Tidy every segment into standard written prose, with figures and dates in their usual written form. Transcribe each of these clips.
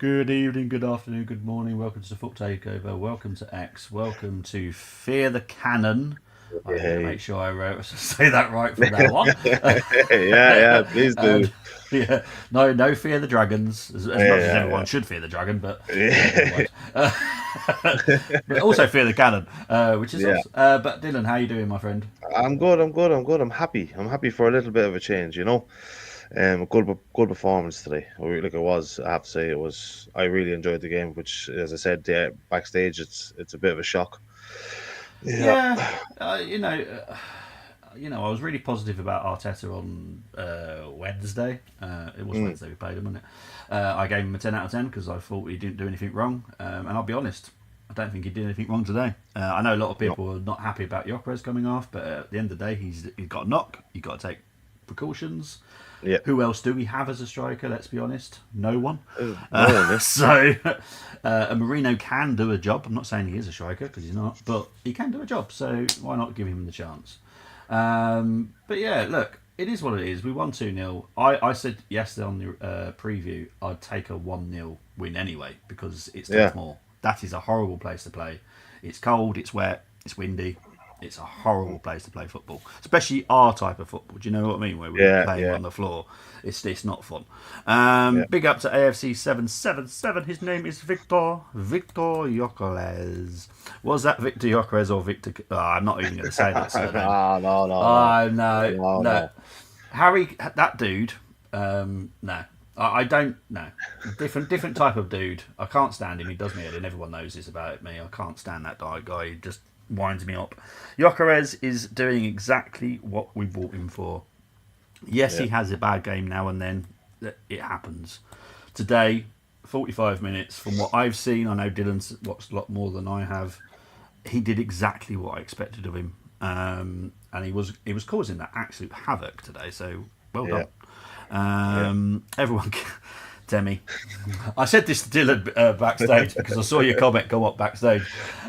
Good evening, good afternoon, good morning. Welcome to the Foot Takeover. Welcome to X. Welcome to Fear the Cannon. I'm going to Hey. make sure I say that right from now on. Yeah, please do. and yeah, no fear the dragons. As much as Yeah, everyone should fear the dragon, but never yeah. mind. But also fear the cannon, which is Yeah. awesome. But Dylan, how you doing, my friend? I'm good, I'm good, I'm good. I'm happy. I'm happy for a little bit of a change, you know. Good performance today. Like it was, I have to say, I really enjoyed the game, which, as I said, backstage, it's a bit of a shock. Yeah. Yeah, uh, you know, uh, I was really positive about Arteta on Wednesday. It was Mm, Wednesday we played him, wasn't it? I gave him a 10 out of 10 because I thought he didn't do anything wrong. And I'll be honest, I don't think he did anything wrong today. I know a lot of no. people are not happy about Jokeres coming off, but at the end of the day, he's got a knock. You've got to take precautions. Yeah. Who else do we have as a striker? Let's be honest, no one. No one, yeah. So, Marino can do a job. I'm not saying he is a striker because he's not, but he can do a job. So why not give him the chance? But yeah, look, it is what it is. We won 2-0. I said yesterday on the preview I'd take a 1-0 win anyway because it's Yeah. Turf Moor. That is a horrible place to play. It's cold, it's wet, it's windy. It's a horrible place to play football, especially our type of football. Do you know what I mean? Where we're Yeah, playing yeah, on the floor, it's not fun. yeah. Big up to AFC 777. His name is Victor Yokeres. Was that Victor Yokeres or Victor? Oh, I'm not even going to say that surname. No, no, no, no. Oh no, No, no, no. Harry, that dude. No, I don't. No, different type of dude. I can't stand him. He does me head in. Everyone knows this about me. I can't stand that guy. He just winds me up. Jokeres is doing exactly what we bought him for. Yes, Yeah. he has a bad game now and then. It happens. Today, 45 minutes. From what I've seen, I know Dylan's watched a lot more than I have. He did exactly what I expected of him, and he was causing that absolute havoc today. So well Yeah. done. Yeah. Everyone, Demi. I said this to Dylan backstage because I saw your comment go up backstage,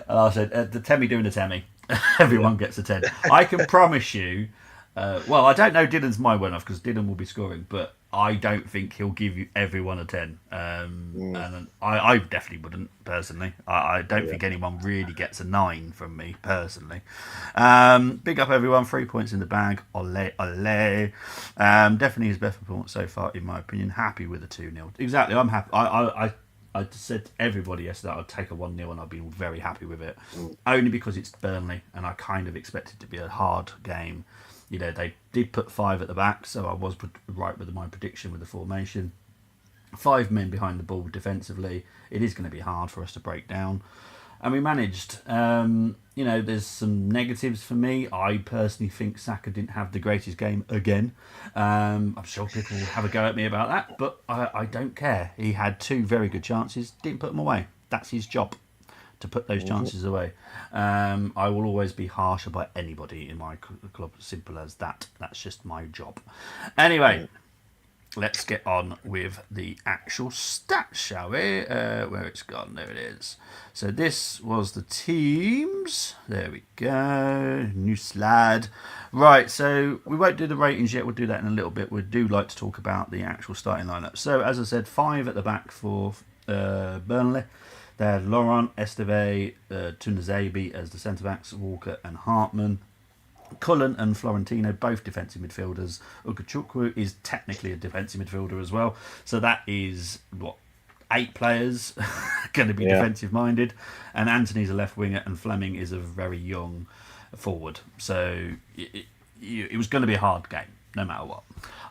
and I said, "The Temmie doing the Temmie. Yeah. Everyone gets a 10." I can promise you. Well, I don't know Dylan's mind well enough because Dylan will be scoring, but I don't think he'll give you everyone a 10. Mm, And I definitely wouldn't, personally. I don't yeah. think anyone really gets a 9 from me, personally. Big up, everyone. 3 points in the bag. Ole, ole. Definitely his best performance so far, in my opinion. Happy with the 2-0. Exactly, I'm happy. I said to everybody yesterday I'd take a 1-0 and I'd be very happy with it. Mm, Only because it's Burnley and I kind of expected it to be a hard game. They did put 5 at the back, so I was right with my prediction with the formation. 5 men behind the ball defensively. It is going to be hard for us to break down. And we managed. There's some negatives for me. I personally think Saka didn't have the greatest game again. I'm sure people will have a go at me about that, but I don't care. He had 2 very good chances, didn't put them away. That's his job, to put those mhm. chances away. I will always be harsher by anybody in my club. Simple as that. That's just my job. Anyway, Yeah. let's get on with the actual stats, shall we? Where it's gone, there it is. So this was the teams. There we go. New slide. Right, so we won't do the ratings yet. We'll do that in a little bit. We do like to talk about the actual starting lineup. So as I said, 5 at the back for Burnley. They had Laurent, Esteve, Tunazabi as the centre backs, Walker and Hartman. Cullen and Florentino, both defensive midfielders. Ukachukwu is technically a defensive midfielder as well. So that is, 8 players going to be Yeah. defensive minded. And Anthony's a left winger and Fleming is a very young forward. So it was going to be a hard game, no matter what.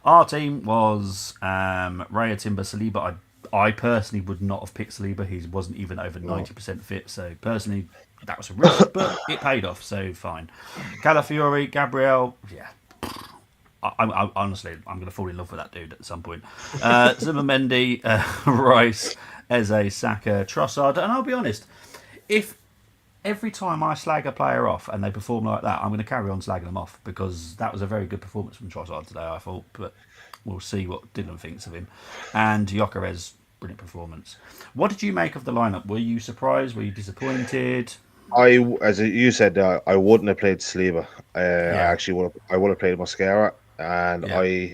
Our team was Raya, Timber, Saliba. I personally would not have picked Saliba. He wasn't even over No. 90% fit. So personally, that was a risk, but it paid off. So fine. Calafiori, Gabriel, yeah. Honestly, I'm going to fall in love with that dude at some point. Zimmermendi, Rice, Eze, Saka, Trossard. And I'll be honest, if every time I slag a player off and they perform like that, I'm going to carry on slagging them off because that was a very good performance from Trossard today, I thought. But we'll see what Dylan thinks of him. And Jokeres, brilliant performance. What did you make of the lineup? Were you surprised? Were you disappointed? As you said, I wouldn't have played Saliba. I Yeah, actually would have. I would have played Mascara, and yeah,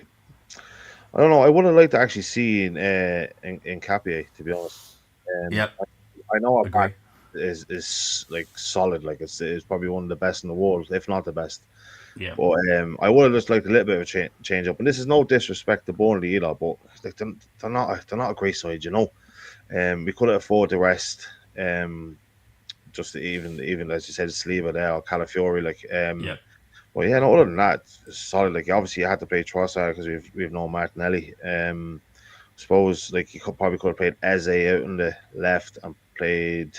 I don't know. I would have liked to actually see in Capia, to be honest. Um, Yep, I know our back agree. is like solid. Like it's probably one of the best in the world, if not the best. Yep, But I would have just liked a little bit of a change up. And this is no disrespect to Burnley either, but like they're not a great side, you know. We could have afforded the rest. Just to even as you said, Saliba there or Calafiori, like yep, But yeah, no, other than that, it's solid. Like obviously, you had to play Trossard because we've no Martinelli. Suppose like you could have played Eze out on the left and played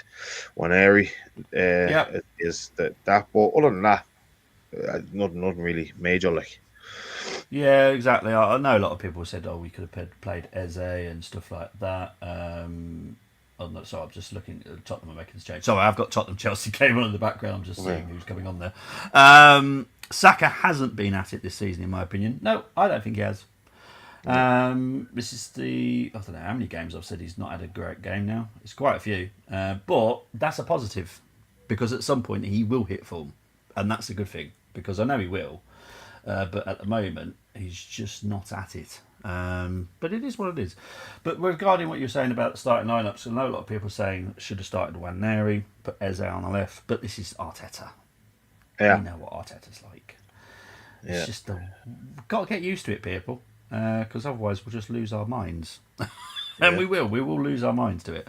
Waneri. yep. Is that? But other than that, nothing really major. Like Yeah, exactly. I know a lot of people said, "Oh, we could have played Eze and stuff like that." So I'm just looking at Tottenham are making this change. Sorry, I've got Tottenham Chelsea game on in the background. I'm just yeah, seeing who's coming on there. Saka hasn't been at it this season, in my opinion. No, I don't think he has. no, This is I don't know how many games I've said he's not had a great game now. It's quite a few, but that's a positive because at some point he will hit form, and that's a good thing because I know he will. But at the moment, he's just not at it. But it is what it is. But regarding what you're saying about the starting lineups, I know a lot of people are saying should have started Waneri, put Eze on the left. But this is Arteta. We yeah, know what Arteta's like. It's yeah, just we've got to get used to it, people, because otherwise we'll just lose our minds, and yeah. we will. We will lose our minds to it.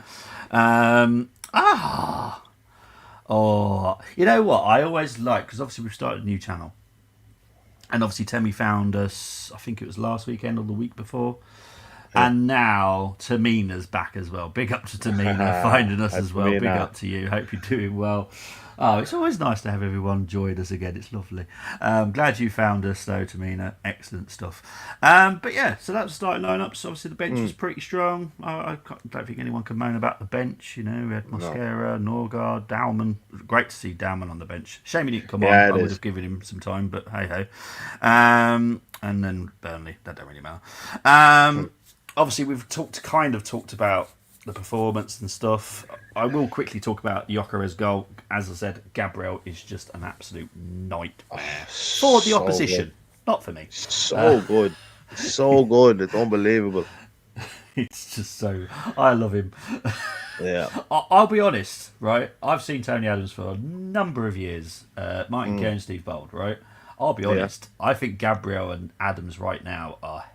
Oh, you know what? I always like because obviously we've started a new channel. And obviously, Temi found us, I think it was last weekend or the week before. yeah. And now Tamina's back as well. Big up to Tamina finding us That's as for well. me Big now. up to you. Hope you're doing well. Oh, it's always nice to have everyone join us again. It's lovely. Glad you found us though, Tamina. Excellent stuff. But yeah, so that was starting lineups. Obviously, the bench was Mm, pretty strong. Don't think anyone can moan about the bench. You know, we had no. Mosquera, Norgard, Dowman. Great to see Dowman on the bench. Shame he didn't come on. Yeah, it I would is. have given him some time, but hey ho. And then Burnley. That don't really matter. Mm. Obviously, we've kind of talked about the performance and stuff. I will quickly talk about Jokeres' goal. As I said, Gabriel is just an absolute nightmare for the So good. opposition, not for me. So good. So good. It's unbelievable. It's just so I love him. Yeah. I'll be honest, right? I've seen Tony Adams for a number of years. Martin Mm, Keown, Steve Bold, right? I'll be yeah. honest. I think Gabriel and Adams right now are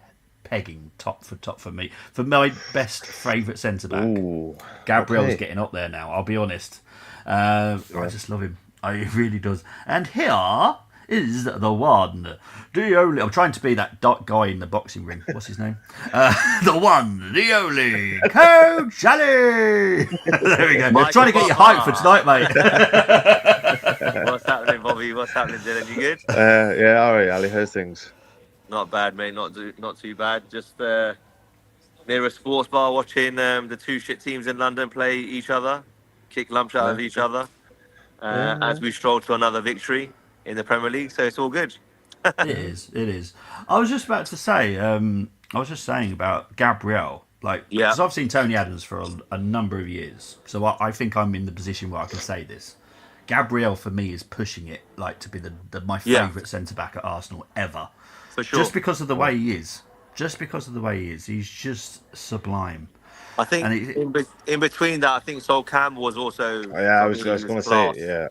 pegging top for me for my best favourite centre back. Ooh. Gabriel's Okay. getting up there now. I'll be honest. I Yeah. just love him. It really does. And here is the one, the only. I'm trying to be that guy in the boxing ring. What's his name? The one, the only, Coach Ali. There we go. Trying Michael to get you hyped for Butler. tonight, mate. What's happening, Bobby? What's happening, Dylan? You good? Yeah. All right, Ali. How's things? Not bad, mate. Not too bad. Just near a sports bar watching the two shit teams in London play each other, kick lumps out Yeah. of each other Yeah. as we stroll to another victory in the Premier League. So it's all good. It is. It is. I was just about to say. I was just saying about Gabriel, like Yeah, because I've seen Tony Adams for a number of years, so I think I'm in the position where I can say this. Gabriel for me is pushing it like to be my yeah, favourite centre back at Arsenal ever, for sure. just because of the way he is. Just because of the way he is, he's just sublime. I think And in between that, I think Sol Campbell was also Oh, yeah. I for was. me I was was gonna say. class. Yeah.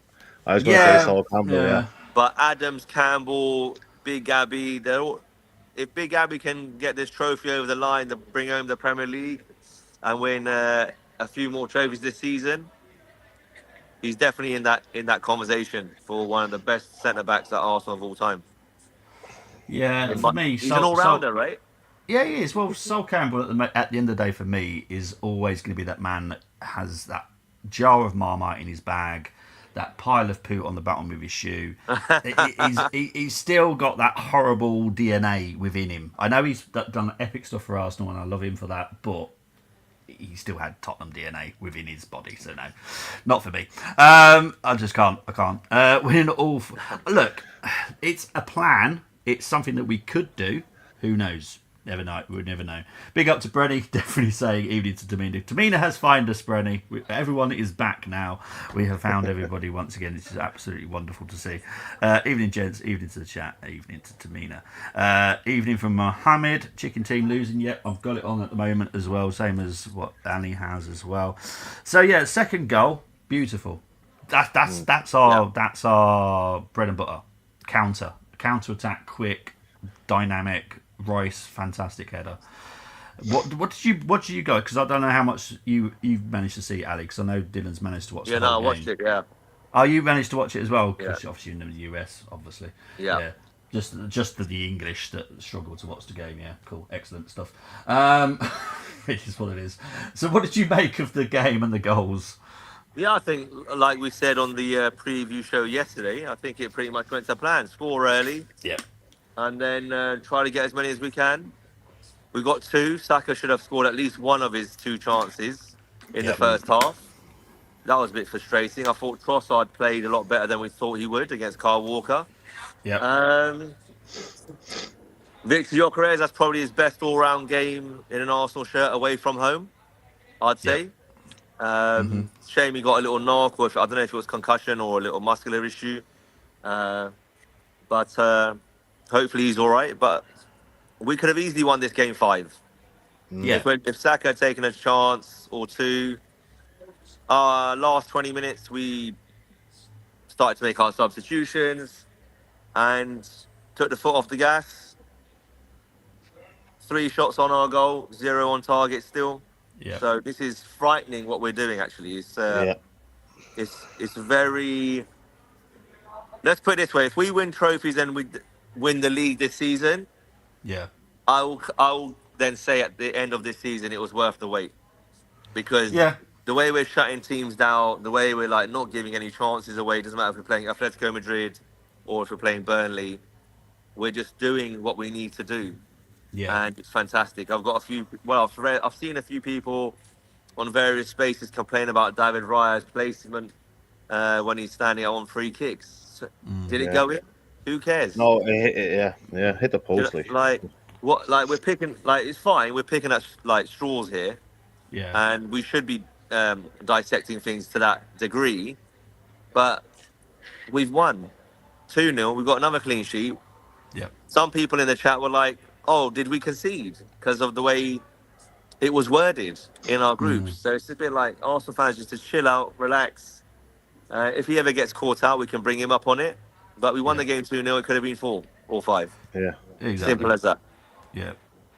I was gonna say yeah, Saul Campbell. Yeah. yeah, But Adams, Campbell, Big Gabby, they're all. If Big Gabby can get this trophy over the line to bring home the Premier League and win a few more trophies this season, he's definitely in that conversation for one of the best centre backs at Arsenal of all time. yeah. For me, He's an all rounder, right? yeah, he is. Well, Sol Campbell at the end of the day for me is always going to be that man that has that jar of Marmite in his bag, that pile of poo on the bottom of his shoe. He's still got that horrible DNA within him. I know he's done epic stuff for Arsenal, and I love him for that, but he still had Tottenham DNA within his body, so no, not for me. I just can't. I can't. Winning all. Look, it's a plan. It's something that we could do. Who knows? Never know. We'll never know. Big up to Brenny, definitely saying evening to Tamina. Tamina has found us, Brenny. Everyone is back now. We have found everybody once again. This is absolutely wonderful to see. Evening, gents. Evening to the chat. Evening to Tamina. Evening from Mohammed. Chicken team losing. Yep, I've got it on at the moment as well. Same as what Annie has as well. So yeah, second goal. Beautiful. That's our bread and butter. Counter attack, quick, dynamic. Rice, fantastic header. What did you go? Because I don't know how much you've managed to see, Alex. I know Dylan's managed to watch. Yeah, the whole I watched game. it. Yeah. Oh, you managed to watch it as well? Because Yeah. obviously you're in the US, obviously. Yeah. Just the English that struggle to watch the game. Yeah, cool, excellent stuff. It is what it is. So, what did you make of the game and the goals? Yeah, I think, like we said on the preview show yesterday, I think it pretty much went to plan. Score early, Yeah. and then try to get as many as we can. We got 2. Saka should have scored at least one of his 2 chances in the first half. That was a bit frustrating. I thought Trossard played a lot better than we thought he would against Kyle Walker. Yeah. Victor Gyökeres, that's probably his best all-round game in an Arsenal shirt away from home, I'd say. Shame he got a little knock, or I don't know if it was concussion or a little muscular issue. But hopefully he's all right. But we could have easily won this game 5. Yeah. If Saka had taken a chance or 2, last 20 minutes we started to make our substitutions and took the foot off the gas. 3 shots on our goal, 0 on target still. Yeah. So this is frightening what we're doing. Actually, it's very. Let's put it this way: if we win trophies and we win the league this season, Yeah. I will then say at the end of this season it was worth the wait, because the way we're shutting teams down, the way we're like not giving any chances away, doesn't matter if we're playing Atletico Madrid or if we're playing Burnley, we're just doing what we need to do. Yeah. And it's fantastic. I've seen a few people on various spaces complain about David Raya's placement when he's standing on free kicks. Did it go in? Who cares? No, hit the post. We're picking, it's fine. We're picking at straws here, and we should be dissecting things to that degree. But we've won 2-0. We've got another clean sheet. Yep. Some people in the chat were like, "Oh, did we concede?" Because of the way it was worded in our groups. So it's a bit like Arsenal fans just to chill out, relax. If he ever gets caught out, we can bring him up on it. But we won the game 2-0. It could have been 4 or 5. Yeah, Exactly. Simple as that. Yeah,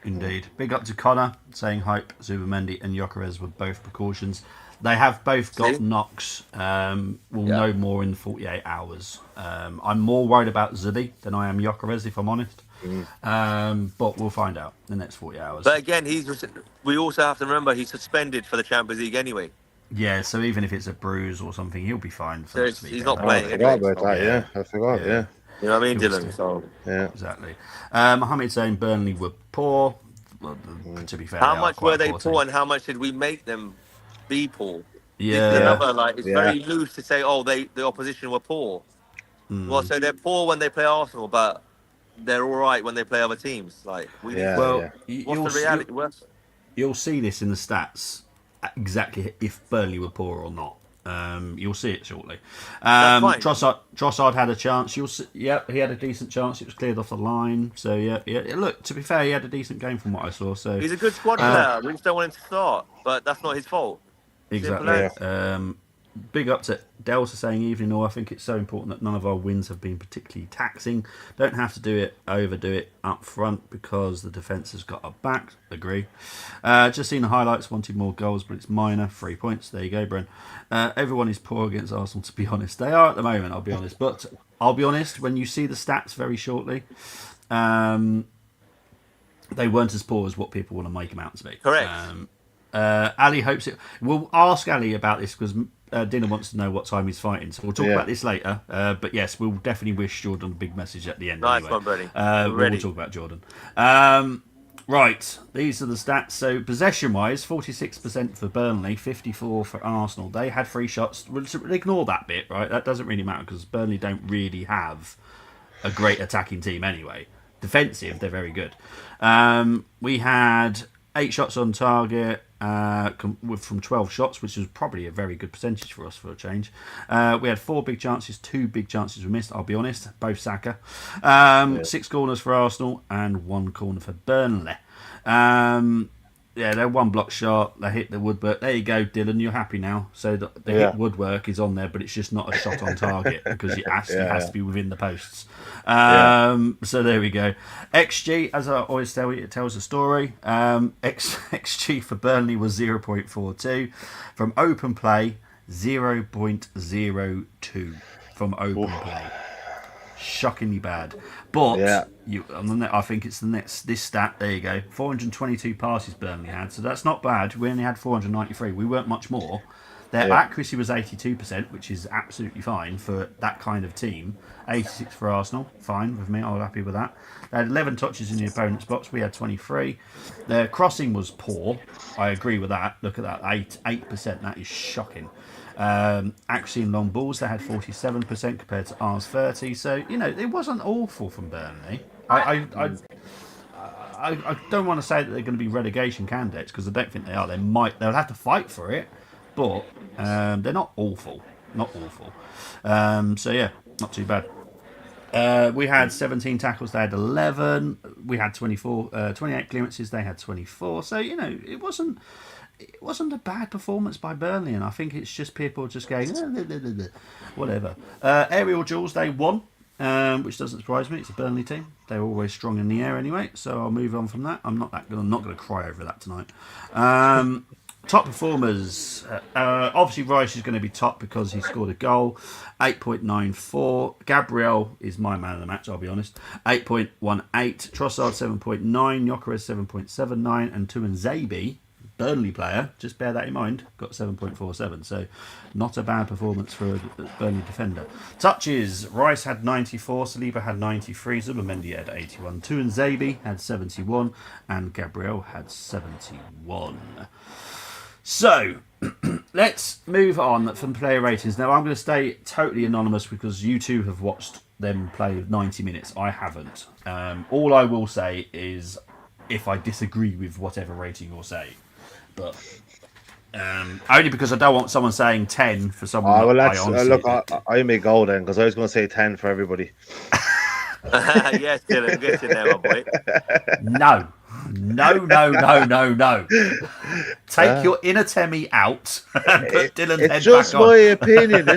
indeed. Big up to Connor saying hype. Zubimendi and Gyökeres were both precautions. They have both got knocks. We'll know more in 48 hours. I'm more worried about Zubi than I am Gyökeres, if I'm honest. But we'll find out in the next 40 hours. But again, we also have to remember he's suspended for the Champions League anyway. Yeah, so even if it's a bruise or something, he'll be fine. He's not playing. I forgot about that. I forgot. Yeah. You know what I mean, Dylan? So exactly. Mohammed saying Burnley were poor. Well, to be fair, how much were they poor, and how much did we make them be poor? Yeah. It's very loose to say, the opposition were poor. Well, so they're poor when they play Arsenal, but they're all right when they play other teams. What's the reality? You'll see this in the stats exactly if Burnley were poor or not. You'll see it shortly. Trossard had a chance. You'll see, he had a decent chance. It was cleared off the line. So yeah. Look, to be fair, he had a decent game from what I saw. So he's a good squad player. We just don't want him to start, but that's not his fault. Exactly. Big up to Delta saying evening all. I think it's so important that none of our wins have been particularly taxing. Don't have to overdo it up front because the defence has got our back. Agree. Just seen the highlights, wanted more goals, but it's minor. 3 points. There you go, Bren. Everyone is poor against Arsenal, to be honest. They are at the moment, I'll be honest. But I'll be honest, when you see the stats very shortly, they weren't as poor as what people want to make them out to be. Correct. Ali hopes it. We'll ask Ali about this because Dina wants to know what time he's fighting. So we'll talk about this later. But yes, we'll definitely wish Jordan a big message at the end. Nice anyway. one, buddy. We'll talk about Jordan. Right, these are the stats. So possession-wise, 46% for Burnley, 54% for Arsenal. They had 3 shots. Ignore that bit, right? That doesn't really matter because Burnley don't really have a great attacking team anyway. defensive, they're very good. We had 8 shots on target from 12 shots, which was probably a very good percentage for us for a change. We had 4 big chances, 2 big chances were missed, I'll be honest, both Saka. 6 corners for Arsenal and 1 corner for Burnley. They're 1 block shot. They hit the woodwork. There you go, Dylan. You're happy now. So the hit woodwork is on there, but it's just not a shot on target because it actually has to be within the posts. So there we go. XG, as I always tell you, it tells a story. XG for Burnley was 0.42. From open play, 0.02 from open play. Shockingly bad. But I think it's this stat. There you go. 422 passes Burnley had, so that's not bad. We only had 493. We weren't much more. Their accuracy was 82%, which is absolutely fine for that kind of team. 86 for Arsenal, fine with me. I was happy with that. They had 11 touches in the opponent's box. We had 23. Their crossing was poor. I agree with that. Look at that, 8%. That is shocking. Actually, in long balls, they had 47% compared to ours 30. So it wasn't awful from Burnley. I don't want to say that they're going to be relegation candidates because I don't think they are. They'll have to fight for it, but they're not awful. Not awful. So yeah, not too bad. We had 17 tackles. They had 11. We had 28 clearances. They had 24. So it wasn't a bad performance by Burnley, and I think it's just people just going whatever. Aerial duels, they won, which doesn't surprise me. It's a Burnley team; they're always strong in the air anyway. So I'll move on from that. I'm not going to cry over that tonight. Top performers, obviously Rice is going to be top because he scored a goal, 8.94. Gabriel is my man of the match, I'll be honest, 8.18. Trossard 7.9, Gyökeres 7.79, and Tuanzebe, Burnley player, just bear that in mind, got 7.47. So not a bad performance for a Burnley defender. Touches, Rice had 94, Saliba had 93, Zubimendi had 81, Tuanzebe had 71, and Gabriel had 71. So, let's move on from player ratings. Now, I'm going to stay totally anonymous because you two have watched them play 90 minutes. I haven't. All I will say is if I disagree with whatever rating you're saying. But only because I don't want someone saying 10 for someone I may go then because I was going to say 10 for everybody. Yes, Dylan, get in there, my boy. No. Take your inner Temmie out and put Dylan's head back on. It's just my opinion.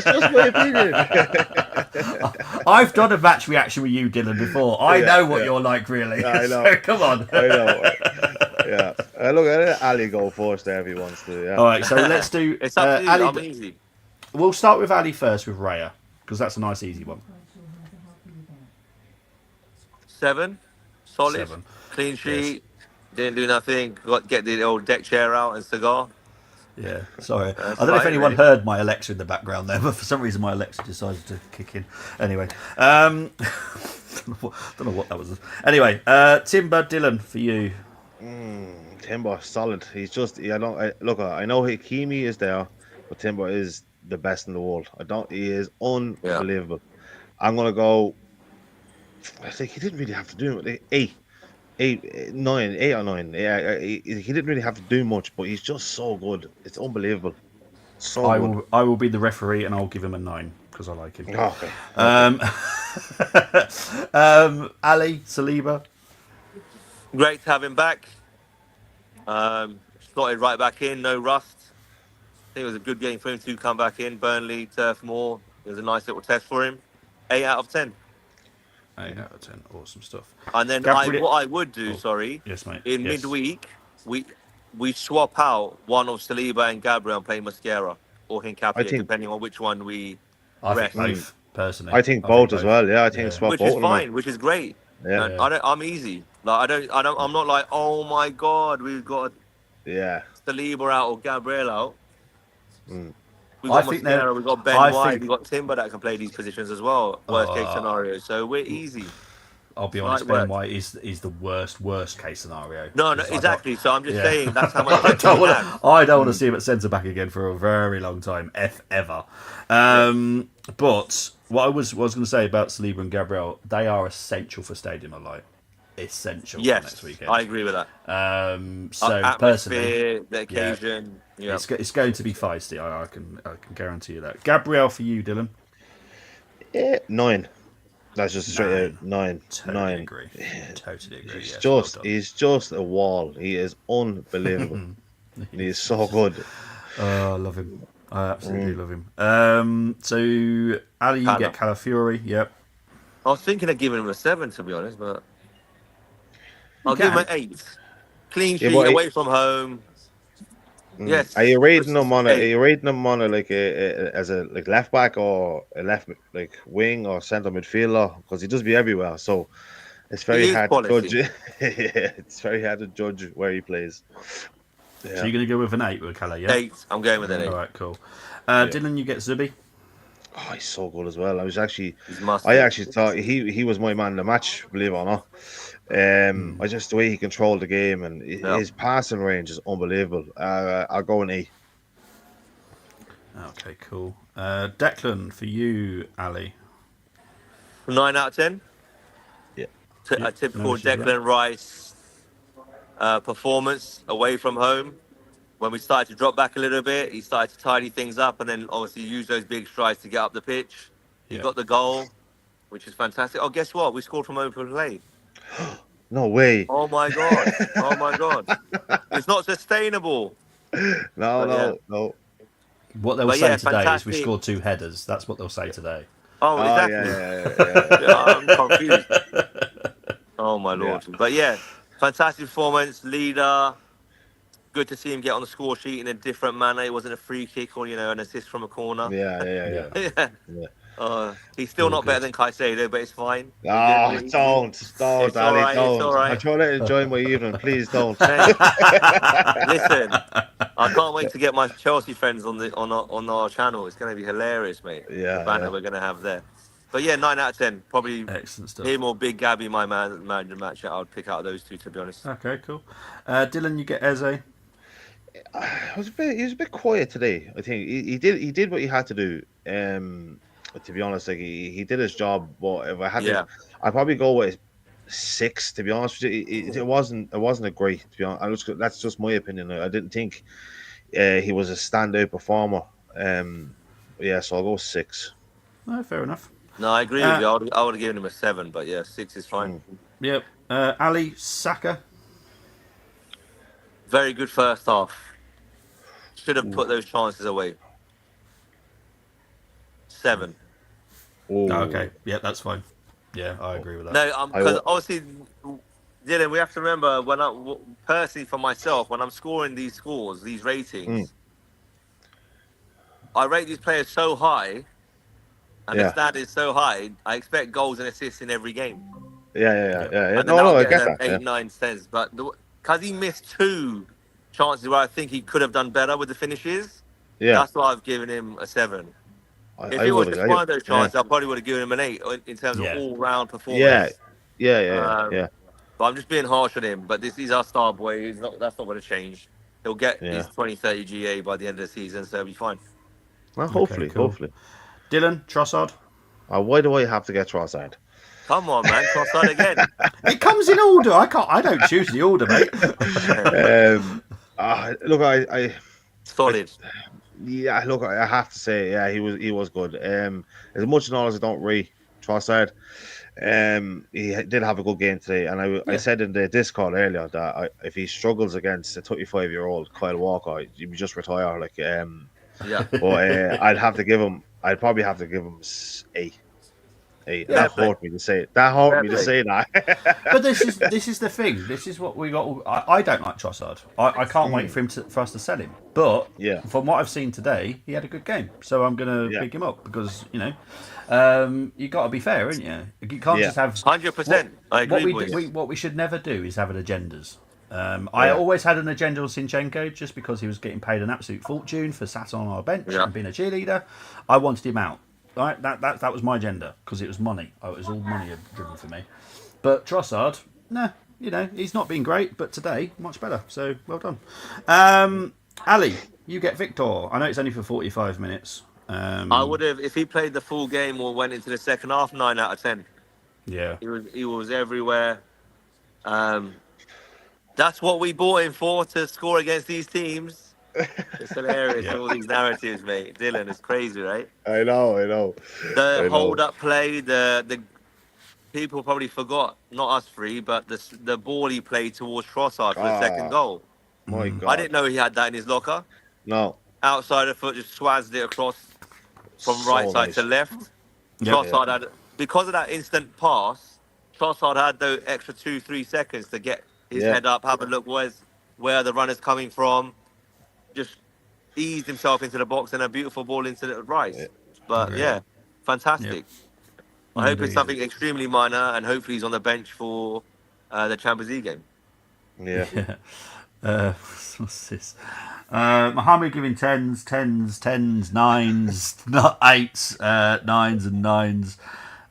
I've done a match reaction with you, Dylan, before. I know what you're like, really. I know. So, come on. I know. Yeah. Look, I let Ali go first there if he wants to. Yeah. All right, so let's do... It's up to you. Ali, I'm easy. We'll start with Ali first with Raya, because that's a nice, easy one. 7. Solid. 7. Clean sheet. Yes. Didn't do nothing. Get the old deck chair out and cigar. Yeah, sorry. I don't know if anyone heard my Alexa in the background there, but for some reason my Alexa decided to kick in. Anyway, don't know what that was. Anyway, Timber, Dylan, for you. Timber, solid. He's just, I know Hakimi is there, but Timber is the best in the world. He is unbelievable. Yeah. I'm going to go, I think he didn't really have to do it. 8 or 9. Yeah, he didn't really have to do much, but he's just so good. It's unbelievable. Good. I will be the referee, and I'll give him a 9 because I like him. Okay. Ali, Saliba. Great to have him back. Slotted right back in, no rust. I think it was a good game for him to come back in. Burnley, Turf Moor. It was a nice little test for him. 8 out of 10. 8 out of 10. Awesome stuff. And then what I would do, yes, mate. In midweek, we swap out one of Saliba and Gabriel and play Mosquera or Hincapie, depending on which one we rest. Both, personally. I think both as well. Yeah, I think swap which both. Which is fine, which is great. Yeah. I'm easy. Like I'm not like, oh my god, we've got Saliba out or Gabriel out. We've got Mosquera, we've got Ben White, we've got Timber that can play these positions as well. Worst case scenario. So we're easy. I'll be honest, Ben White is the worst case scenario. No, exactly. So I'm just saying that's how much I don't want to see him at centre back again for a very long time, if ever. But what I was going to say about Saliba and Gabriel, they are essential for Stadium of Light. essential for Yes, next weekend. I agree with that. So personally, Atmosphere, the occasion. Yeah. it's going to be feisty. I can guarantee you that. Gabrielle, for you, Dylan. 9. That's just straight out 9. Totally 9. agree. Totally agree. He's Yes, well just done. he's just a wall. He is unbelievable. And he's so good. Oh, I love him. I absolutely love him. So Ali, you get Calafiori. Yep. I was thinking of giving him a 7, to be honest, but I'll can. give him an 8. Clean Yeah, sheet, but away from home. Yes. Are you rating him on a? Are 8. you rating him on a as a like left back or a left like wing or centre midfielder? Because he does be everywhere, so it's very He is hard to quality. judge. It's very hard to judge where he plays. So you're going to go with an 8 with Cala, yeah? 8. I'm going with an 8. All right, cool. Dylan, you get Zubi. Oh, he's so good as well. He's I actually thought he was my man in the match, believe it or not. I just the way he controlled the game and his passing range is unbelievable. I'll go an 8. Okay, cool. Declan, for you, Ali. 9 out of 10. Yeah. A typical issues with that. Declan Rice performance away from home. When we started to drop back a little bit, he started to tidy things up and then obviously use those big strides to get up the pitch. He got the goal, which is fantastic. Oh, guess what? We scored from open play. No way. Oh my god! Oh my god! It's not sustainable. No. What they'll But say yeah, today is we fantastic. scored 2 headers. That's what they'll say today. Oh, exactly. Yeah. I'm confused. Oh my lord! But yeah, fantastic performance, leader. Good to see him get on the score sheet in a different manner. It wasn't a free kick or an assist from a corner. Yeah. He's still All not good. better than Caicedo, but it's fine. Oh, It's don't, It's Ali, all right, it's don't. all right. I'm trying to enjoy my evening. Please don't. Mate, listen, I can't wait to get my Chelsea friends on our channel. It's going to be hilarious, mate. Yeah, The banter we're going to have there. But yeah, 9 out of 10. Probably Excellent stuff. him or Big Gabby, my man of the match. I would pick out those two, to be honest. Okay, cool. Dylan, you get Eze. He was a bit quiet today. I think he did what he had to do. To be honest, like he did his job. But if I had to, I'd probably go with 6. To be honest with you, it wasn't a great. To be honest, that's just my opinion. I didn't think he was a standout performer. So I'll go 6. No, fair enough. No, I agree with you. I would have given him a 7, but yeah, 6 is fine. Yep. Ali, Saka. Very good first half. Should have put those chances away. 7. Oh, Okay. Yeah, that's fine. Yeah, I agree with that. No, because obviously, Dylan, we have to remember personally for myself, when I'm scoring these scores, these ratings, I rate these players so high, and the standard is so high. I expect goals and assists in every game. Yeah. And No, I get get that. 8, 9 cents, but because he missed 2 chances where I think he could have done better with the finishes, that's why I've given him a 7. If it was just one of those chances, I probably would have given him an 8 in terms of all-round performance. Yeah. But I'm just being harsh on him. But he's our star boy. That's not going to change. He'll get his 2030 GA by the end of the season, so he'll be fine. Well, hopefully. Dylan, Trossard. Why do I have to get Trossard? Come on, man. Trossard again. It comes in order. I don't choose the order, mate. Look, I solid. Look, I have to say, he was good. As much as I don't rate Trossard, he did have a good game today, and I said in the Discord earlier that if he struggles against a 35-year-old Kyle Walker, he'd just retire. But I'd probably have to give him 8. That hurt me to say it. But this is the thing. This is what we got. I don't like Trossard. I can't wait for us to sell him. But from what I've seen today, he had a good game. So I'm going to pick him up because you got to be fair, ain't you? You can't just have 100%. I agree with you. What we should never do is have an agendas. I always had an agenda on Zinchenko just because he was getting paid an absolute fortune for sat on our bench and being a cheerleader. I wanted him out. Right, that was my agenda because it was money. It was all money driven for me. But Trossard, he's not been great, but today much better. So well done. Ali, you get Victor. I know it's only for 45 minutes. I would have, if he played the full game or went into the second half, 9 out of 10. Yeah, he was everywhere. Um, that's what we bought him for, to score against these teams. It's hilarious, Yeah. all these narratives, mate. Dylan, it's crazy, right? I know, I know, The I know. hold up play, the people probably forgot, not us three, but the ball he played towards Trossard for the second Ah, goal. my I God. didn't know he had that in his locker. No, Outside the foot, just swazzed it across from right so side to nice. left. Yep. Yeah, Trossard had, because of that instant pass, Trossard had the extra 2-3 seconds to get his yeah, head up, have a look where the runner's coming from, just eased himself into the box and a beautiful ball into the yeah. Rice. But Agreed. yeah, Yep. fantastic. I hope it's Indeed. something extremely minor, and hopefully he's on the bench for the Champions League game. Yeah. Yeah. What's this? Mohammed giving tens, nines, not eights, nines and nines.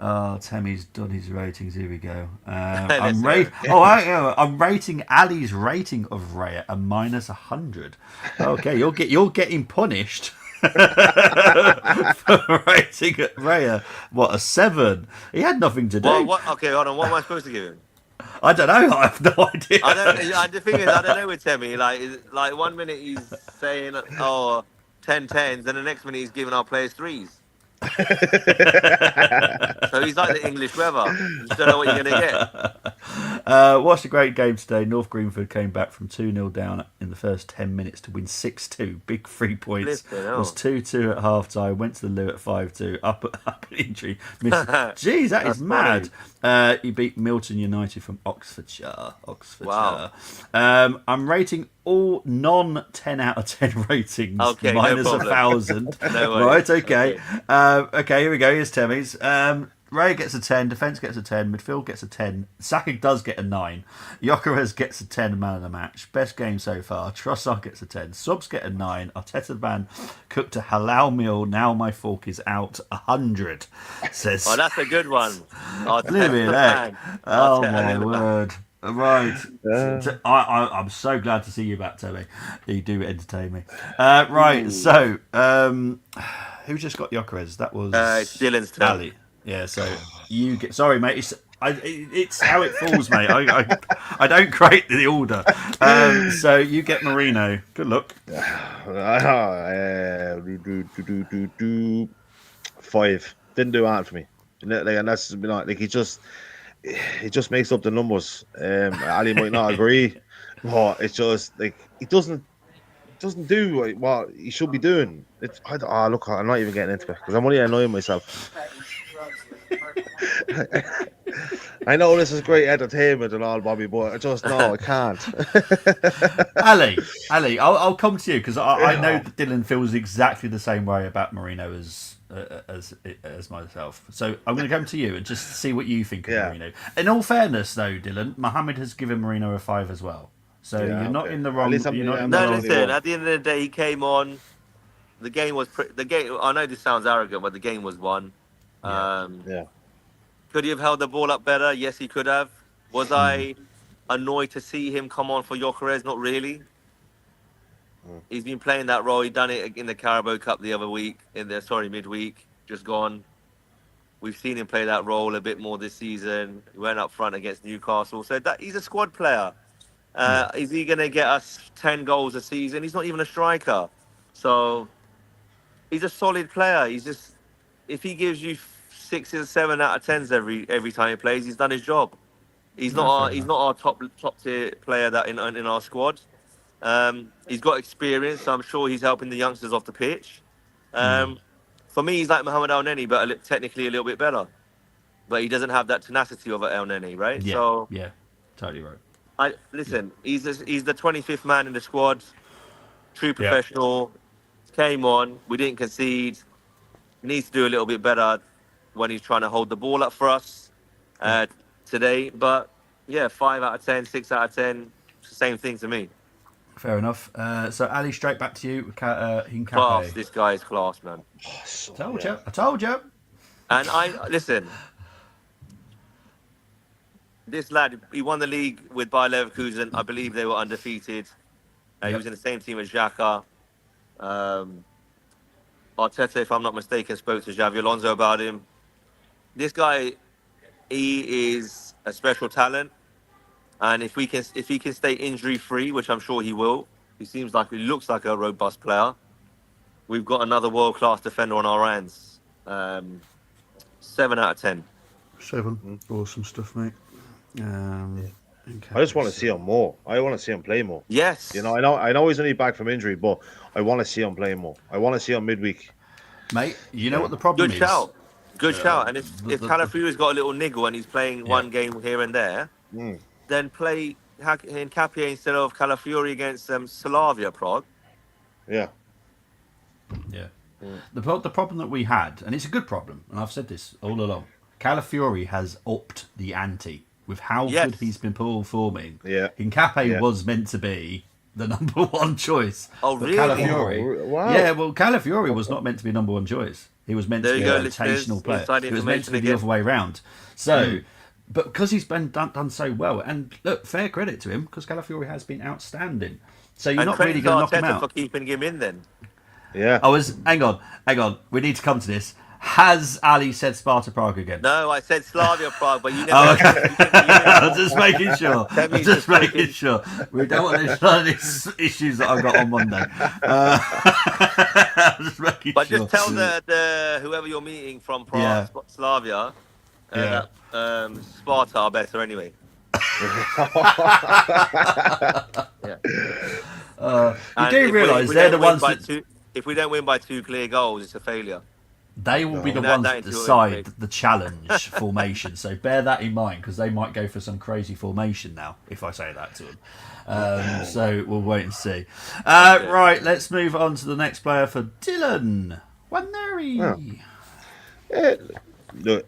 Oh, Temmy's done his ratings. Here we go. Let's hear it. I'm rating Ali's rating of Raya a -100. Okay, you're getting punished for rating Raya what, a 7. He had nothing to do. Well, what? Okay, hold on. What am I supposed to give him? I don't know. I have no idea. I don't. The thing is, I don't know with Temi. Like 1 minute he's saying, "Oh, 10-10s," then the next minute he's giving our players threes. So he's like the English weather. You just don't know what you're gonna get. Watched a great game today. North Greenford came back from 2-0 down in the first 10 minutes to win 6-2. Big 3 points. Flipping hell. Was 2-2 at half time. Went to the loo at 5-2. Up an injury. Jeez, that is That's mad. He beat Milton United from Oxfordshire. Wow. I'm rating all non-10 out of 10 ratings. Okay, no minus problem. 1,000. No worries. Right, okay. Okay, here we go. Here's Temmy's. Ray gets a 10, defence gets a 10, midfield gets a 10, Saka does get a 9, Gyökeres gets a 10, man of the match, best game so far, Trossard gets a 10, subs get a 9, Arteta man cooked a halal meal, now my fork is out, 100, says... Oh, that's a good one. Living heck. Oh my word. Right. I'm so glad to see you back, Toby. You do entertain me. Right, ooh. So, who just got Gyökeres? That was... Dylan's turn. Ali. Yeah, so you get... Sorry, mate. It's how it falls, mate. I don't create the order. So you get Marino. Good luck. 5. Didn't do that for me. And that's like he just makes up the numbers. Ali might not agree, but it's just like he doesn't do what he should be doing. Look, I'm not even getting into it because I'm only annoying myself. I know this is great entertainment and all, Bobby, but I can't. Ali, I'll come to you because I know that Dylan feels exactly the same way about Marino as myself. So I'm going to come to you and just see what you think of Marino. In all fairness, though, Dylan, Mohammed has given Marino a 5 as well. So you're not in the wrong. Listen, at the end of the day, he came on. The game was the game. I know this sounds arrogant, but the game was won. Could he have held the ball up better? Yes, he could have. Was I annoyed to see him come on for Gyökeres? Not really. He's been playing that role. He done it in the Carabao Cup the other week. Midweek, just gone. We've seen him play that role a bit more this season. He went up front against Newcastle. So he's a squad player. Is he going to get us 10 goals a season? He's not even a striker. So he's a solid player. He's just, if he gives you 6 or 7 out of 10s every time he plays, he's done his job. He's not our top tier player that in our squad. He's got experience, so I'm sure he's helping the youngsters off the pitch. For me, he's like Mohamed El Neni, but technically a little bit better. But he doesn't have that tenacity of El Neni, right? Yeah, yeah, totally right. He's the 25th man in the squad. True professional. Came on. We didn't concede. Needs to do a little bit better when he's trying to hold the ball up for us today. But yeah, 5 out of 10, 6 out of 10, same thing to me. Fair enough. So Ali, straight back to you. Class. This guy is class, man. I told you. And listen. This lad, he won the league with Bayer Leverkusen. I believe they were undefeated. He was in the same team as Xhaka. Arteta, if I'm not mistaken, spoke to Xavi Alonso about him. This guy, he is a special talent. And if he can stay injury free, which I'm sure he will, he looks like a robust player. We've got another world class defender on our hands. 7 out of 10. 7. Mhm. Awesome stuff, mate. I just want to see him more. I want to see him play more. Yes. You know, I know he's only back from injury, but I want to see him play more. I want to see him midweek. Mate, you know Yeah. what the problem Good is? shout. Good shout. And if the- Calafiori's got a little niggle and he's playing Yeah. one game here and there, Mm. then play Nkapia instead of Calafiori against Slavia Prague. Yeah. Yeah. Mm. The problem that we had, and it's a good problem, and I've said this all along, Calafiori has upped the ante with how Yes. good he's been performing. Yeah. Hincape Yeah. was meant to be the number one choice. Oh, but really? Calafiori, Oh, wow. Yeah, well, Calafiori was not meant to be number one choice. He was meant There to be you a go, rotational listeners. player. Inside It was meant to be information the again. other way round. So, but because he's been done so well, and look, fair credit to him, because Calafiori has been outstanding. So you're And not really credit going to knock him Arteta out. for keeping him in then. Yeah. Hang on. We need to come to this. Has Ali said Sparta Prague again? No, I said Slavia Prague, but you never. Oh, okay. you didn't- I'm just making sure. That I'm means just you're making talking- sure. We don't want these issues that I've got on Monday. I'm just making But sure. just tell the whoever you're meeting from Prague, Yeah. Slavia, Yeah. that Sparta are better anyway. Yeah. You And do if we- realise if we they're don't the win ones by that if we don't win by 2 clear goals, it's a failure. they will be the You can add ones that that into your decide information. the challenge formation. So bear that in mind because they might go for some crazy formation now if I say that to them. So we'll wait and see. Right, let's move on to the next player for Dylan Waneri. Yeah. Look,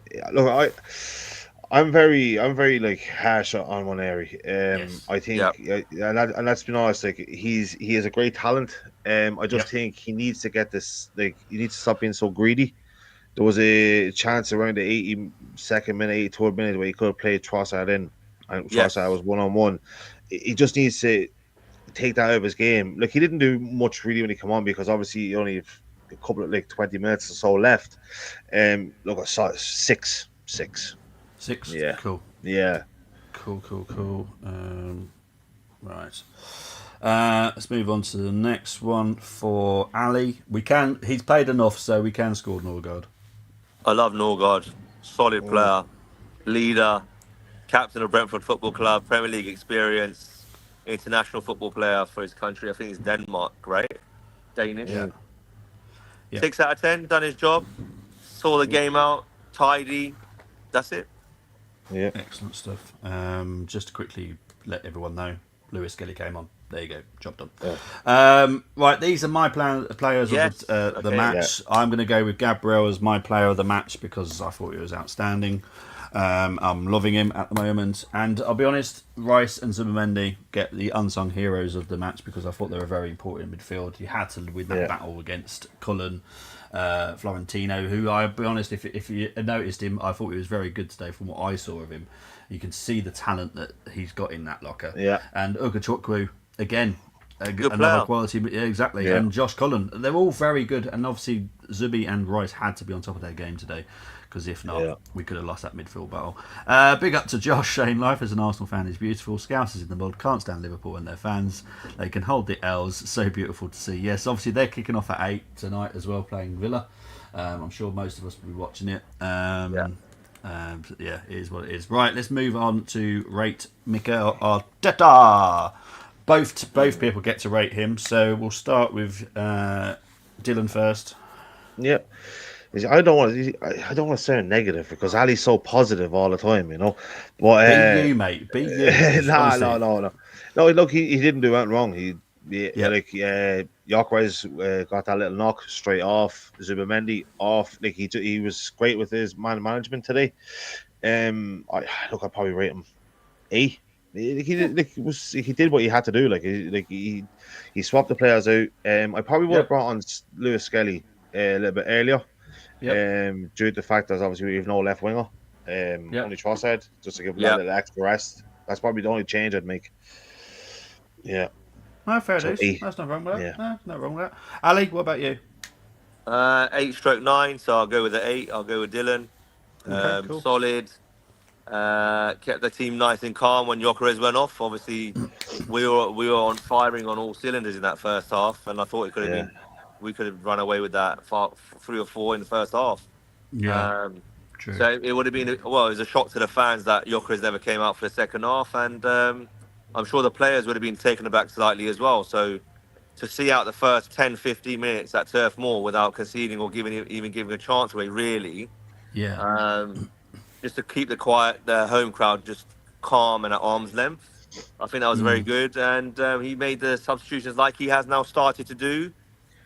I'm very like harsh on Waneri. Yes. I think, Yeah. and let's be honest, like he is a great talent. I just Yep. think he needs to get this. Like he needs to stop being so greedy. There was a chance around the 82nd minute, 83rd minute where he could have played Trossard in, and Yes. Trossard was 1-on-1. He just needs to take that out of his game. Like he didn't do much really when he came on because obviously he only have a couple of 20 minutes or so left. Look, I saw 6. 6. Yeah. Cool. Yeah. Cool. Right. Let's move on to the next one for Ali. He's played enough, so we can score Norgard. I love Norgard, solid player, leader, captain of Brentford Football Club, Premier League experience, international football player for his country. I think it's Denmark, right? Danish. Yeah. 6 out of 10, done his job, saw the game out, tidy. That's it. Yeah. Excellent stuff. Just to quickly let everyone know, Lewis Kelly came on. There you go, job done. Yeah. Right, these are my players Yes. of the Okay. match. I'm going to go with Gabriel as my player of the match because I thought he was outstanding. I'm loving him at the moment. And I'll be honest, Rice and Zubimendi get the unsung heroes of the match because I thought they were very important in midfield. You had to win that battle against Cullen. Florentino, who I'll be honest, if you noticed him, I thought he was very good today from what I saw of him. You can see the talent that he's got in that locker. Yeah. And Ugachukwu, again, Good another player. quality. Yeah, exactly. Yeah. And Josh Cullen, they're all very good. And obviously, Zubi and Rice had to be on top of their game today. Because if not, we could have lost that midfield battle. Big up to Josh, saying life as an Arsenal fan is beautiful. Scousers in the mud can't stand Liverpool and their fans. They can hold the L's. So beautiful to see. Yes, obviously they're kicking off at 8 tonight as well, playing Villa. I'm sure most of us will be watching it. It is what it is. Right, let's move on to rate Mikel Arteta. Both people get to rate him. So we'll start with Dylan first. Yeah. I don't want to sound negative because Ali's so positive all the time, you know. But Be you, mate. Be you. No. Look, he didn't do anything wrong. Gyökeres got that little knock straight off. Zubimendi off. Like he was great with his man management today. I'd probably rate him 8. He did what he had to do. He swapped the players out. I probably would have brought on Lewis Skelly a little bit earlier. Due to the fact that obviously we have no left winger, only Trossard, just to give him a little extra rest. That's probably the only change I'd make. Yeah. No, fair So dues. That's not wrong with that. No, not wrong with that. Ali, what about you? 8/9, so I'll go with the 8. I'll go with Dylan. Okay, cool. Solid. kept the team nice and calm when Gyökeres went off. Obviously, we were on firing on all cylinders in that first half, and I thought it could have Yeah, been we could have run away with that 3 or 4 in the first half. Yeah, Um, true. so it would have been well, it was a shock to the fans that Gyökeres never came out for the second half, and I'm sure the players would have been taken aback slightly as well. So to see out the first 10, 15 minutes at Turf Moor without conceding or even giving a chance away, really, Yeah. um, just to keep the home crowd just calm and at arm's length. I think that was very Mm. good, and he made the substitutions like he has now started to do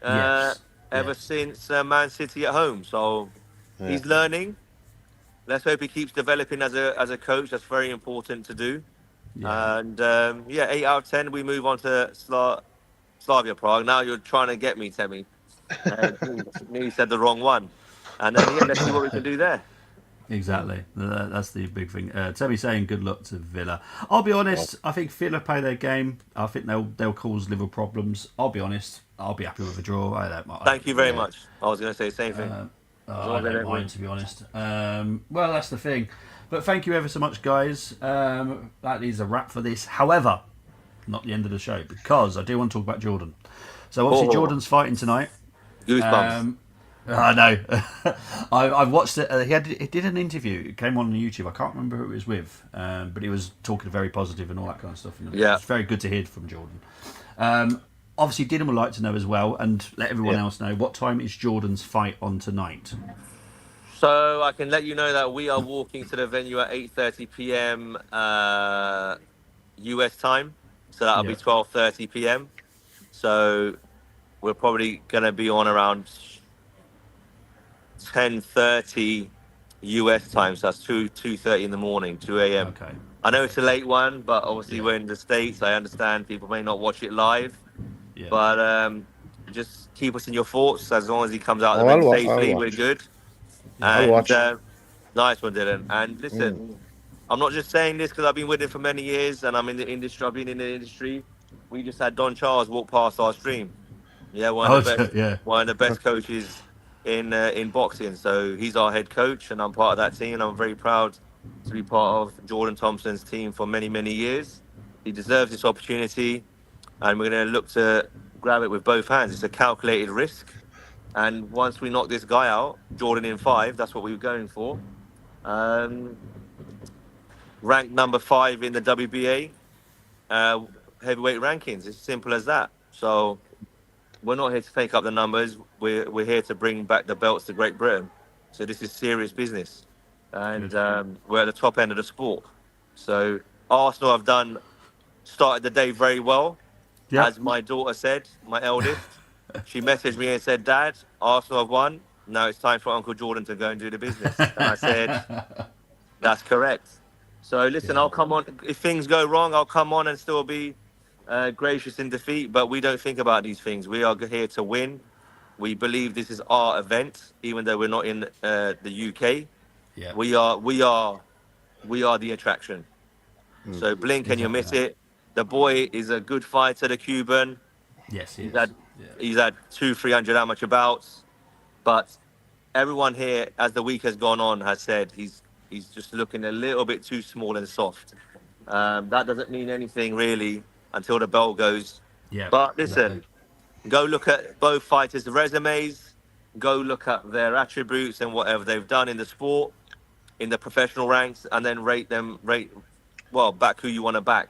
uh, Yes. ever Yes. since Man City at home. So yeah, he's learning. Let's hope he keeps developing as a coach. That's very important to do. Yeah. And yeah, 8 out of 10. We move on to Slavia Prague. Now you're trying to get me, Temi. You said the wrong one. And then yeah, let's see what we can do there. Exactly. That's the big thing. Tebby saying good luck to Villa. I'll be well, honest. I think Villa play their game. I think they'll cause Liverpool problems. I'll be honest. I'll be happy with a draw. I don't mind. Thank you very yeah. much. I was going to say the same thing. As long I as they don't don't win. mind, to be honest. Well, that's the thing. But thank you ever so much, guys. That is a wrap for this. However, not the end of the show, because I do want to talk about Jordan. So obviously Oh. Jordan's fighting tonight. Goosebumps. I know. I've watched it. He did an interview. It came on YouTube. I can't remember who it was with, but he was talking very positive and all that kind of stuff. And Yeah. It's very good to hear from Jordan. Obviously, Dylan would like to know as well, and let everyone Yeah. else know, what time is Jordan's fight on tonight? So I can let you know that we are walking to the venue at 8:30 p.m. US time. So that'll be Yeah. 12:30 p.m. So we're probably going to be on around 10:30 US time. So that's 2:30 in the morning, 2 a.m. Okay. I know it's a late one, but obviously Yeah. we're in the States. I understand people may not watch it live, Yeah. but just keep us in your thoughts. As long as he comes out of Oh, the I'll, venue I'll safely, we're watch. good. I'll And watch. nice one, Dylan. And Mm. listen, I'm not just saying this because I've been with him for many years and I'm in the industry. I've been in the industry. We just had Don Charles walk past our stream. Yeah, Yeah. one of the best coaches in boxing. So he's our head coach, and I'm part of that team. And I'm very proud to be part of Jordan Thompson's team for many, many years. He deserves this opportunity, and we're going to look to grab it with both hands. It's a calculated risk. And once we knock this guy out, Jordan in 5, that's what we were going for. Um, Ranked number 5 in the WBA heavyweight rankings. It's simple as that. So we're not here to fake up the numbers. We're here to bring back the belts to Great Britain. So this is serious business, and we're at the top end of the sport. So Arsenal have started the day very well, Yep. as my daughter said, my eldest. She messaged me and said, "Dad, Arsenal have won. Now it's time for Uncle Jordan to go and do the business." And I said, "That's correct." So listen, Yeah. I'll come on. If things go wrong, I'll come on and still be gracious in defeat. But we don't think about these things. We are here to win. We believe this is our event, even though we're not in the UK. Yeah. We are the attraction. So blink and you Exactly miss that. it. The boy is a good fighter, the Cuban. Yes, he He's is. had Yeah. he's had 200-300 amateur bouts, but everyone here, as the week has gone on, has said he's just looking a little bit too small and soft. That doesn't mean anything really until the bell goes. Yeah. But Exactly. listen, go look at both fighters' resumes. Go look at their attributes and whatever they've done in the sport, in the professional ranks, and then rate them. Back who you want to back.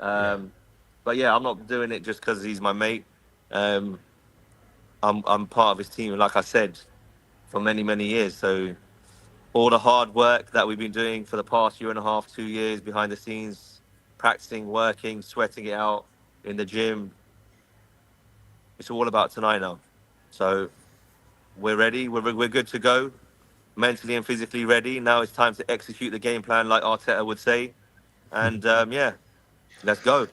Yeah. But yeah, I'm not doing it just because he's my mate. Um, I'm part of his team, like I said, for many, many years. So all the hard work that we've been doing for the past year and a half, 2 years behind the scenes, practicing, working, sweating it out in the gym. It's all about tonight now. So we're ready. We're good to go, mentally and physically ready. Now it's time to execute the game plan, like Arteta would say. And yeah, let's go.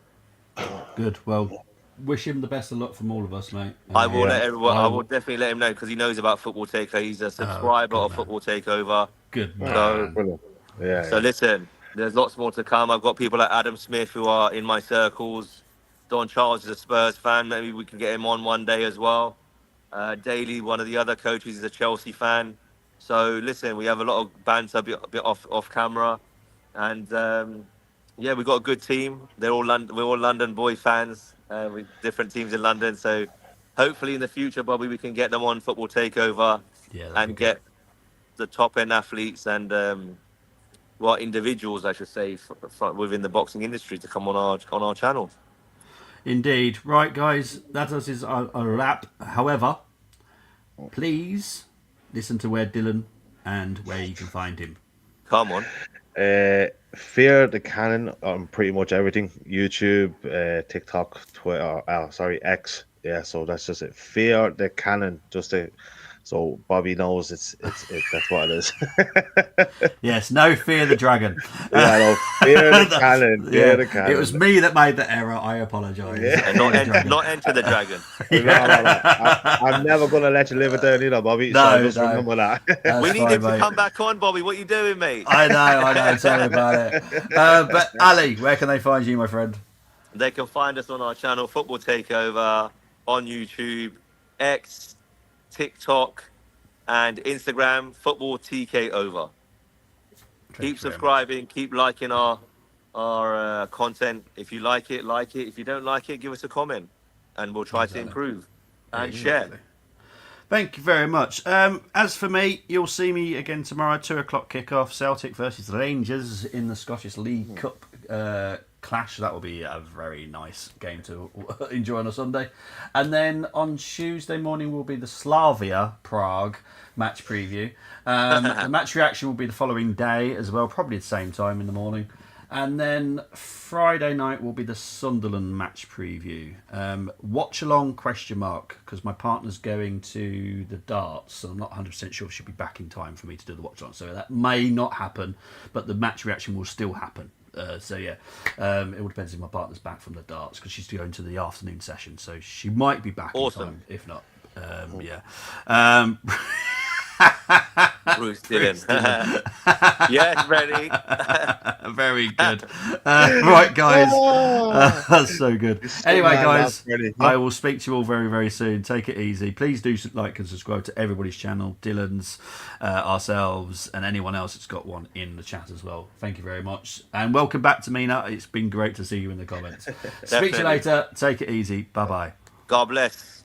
Good. Well, wish him the best of luck from all of us, mate. I will Yeah. let everyone. I I will. will definitely let him know because he knows about Football Taker. He's a Oh, subscriber good of man. Football Takeover. Good Ah, So, man. brilliant. Yeah, so yeah. listen, there's lots more to come. I've got people like Adam Smith who are in my circles. Don Charles is a Spurs fan. Maybe we can get him on one day as well. Daly, one of the other coaches, is a Chelsea fan. So listen, we have a lot of banter, a bit off camera. And yeah, we've got a good team. We're all London boy fans with different teams in London. So hopefully in the future, Bobby, we can get them on Football Takeover Yeah, that'd be and good. get the top end athletes and well, individuals, I should say, within the boxing industry to come on our channel. Indeed. Right, guys, that is a wrap. However, please listen to where Dylan and where you can find him. Come on. Fear the Cannon on pretty much everything. YouTube, TikTok, Twitter, X. Yeah, so that's just it. Fear the Cannon. So Bobby knows it's that's what it is. Yes, no fear the dragon. Yeah, no, fear the cannon. Fear the It cannon. was me that made the error. I apologise. Yeah. And not enter the dragon. No. I'm never gonna let you live it down either, Bobby. No, So just no. remember that. That's We need fine, him to mate. come back on, Bobby. What you doing, mate? I know. Tell me about it. But Ali, where can they find you, my friend? They can find us on our channel, Football Takeover, on YouTube, X, TikTok, and Instagram, Football TK Over. Keep subscribing, keep liking our content. If you like it, like it. If you don't like it, give us a comment, and we'll try to improve and share. Thank you very much. As for me, you'll see me again tomorrow, 2:00 kickoff, Celtic versus Rangers in the Scottish League Cup clash. That will be a very nice game to enjoy on a Sunday. And then on Tuesday morning will be the Slavia Prague match preview. The match reaction will be the following day as well, probably the same time in the morning. And then Friday night will be the Sunderland match preview. Watch along ? Because my partner's going to the darts, so I'm not 100% sure if she'll be back in time for me to do the watch along. So that may not happen, but the match reaction will still happen. So yeah, it all depends if my partner's back from the darts, because she's going to the afternoon session, so she might be back in time. If not, yeah. Bruce Dillon. Yes, ready. Very good. Right, guys. That's so good. Anyway, guys, I will speak to you all very, very soon. Take it easy. Please do like and subscribe to everybody's channel, Dylan's, ourselves, and anyone else that's got one in the chat as well. Thank you very much. And welcome back to Mina. It's been great to see you in the comments. Speak to you later. Take it easy. Bye-bye. God bless.